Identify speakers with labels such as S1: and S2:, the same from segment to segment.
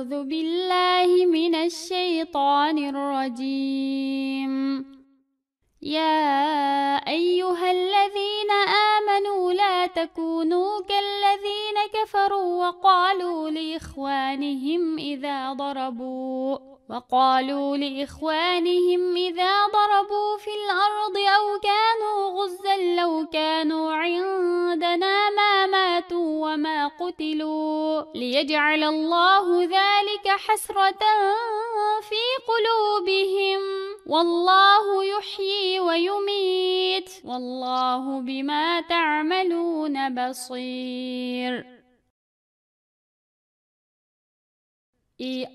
S1: أعوذ بالله من الشيطان الرجيم. يا أيها الذين آمنوا لا تكونوا كالذين كفروا وقالوا لإخوانهم إذا ضربوا في الأرض أو كانوا غزا لو كانوا عندنا ما ماتوا وما قتلوا ليجعل الله ذلك حسرة في قلوبهم والله يحيي ويميت والله بما تعملون بصير.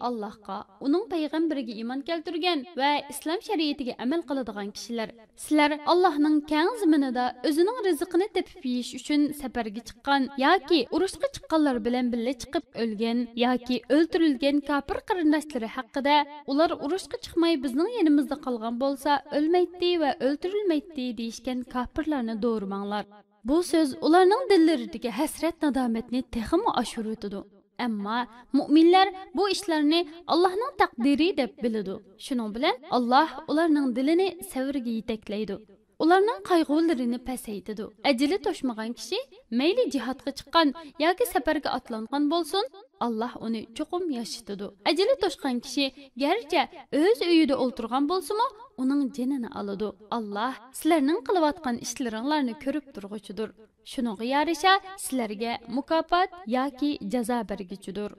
S1: Allahqa, onun payg'ambariga iymon keltirgan va islom shariatiga amal qiladigan kishilar, sizlar Allohning keng zaminida o'zining rizqini tepib yeyish uchun safarga chiqqan yoki urushga chiqqanlar bilan birga chiqib o'lgan yoki o'ldirilgan kofir qarindoshlari haqida, ular urushga chiqmay bizning yonimizda qolgan bo'lsa, o'lmaydi va o'ldirilmaydi deyishgan kofirlarni do'rimanglar. Bu so'z ularning dillaridagi hasrat nadomatni texmo oshirutdi. Ammo mu'minlar bu ishlarni Allohning taqdiri deb biladi. Shuning bilan Alloh ularning dilini savrga yetaklaydi. Ularning qayg'ularini pasaytidi. Ajali to'shmagan kishi mayli jihodga chiqqan yoki safarga otlangan bo'lsin, Alloh uni cho'qim yashitadi. Ajali to'shgan kishi garchi o'z uyida o'ltirgan bo'lsa-mu, uning jinini oladi. Alloh sizlarning qilayotgan ishlaringlarni ko'rib turg'uchidir. Shuningga yarasha sizlarga mukofot yoki jazo berguchidir.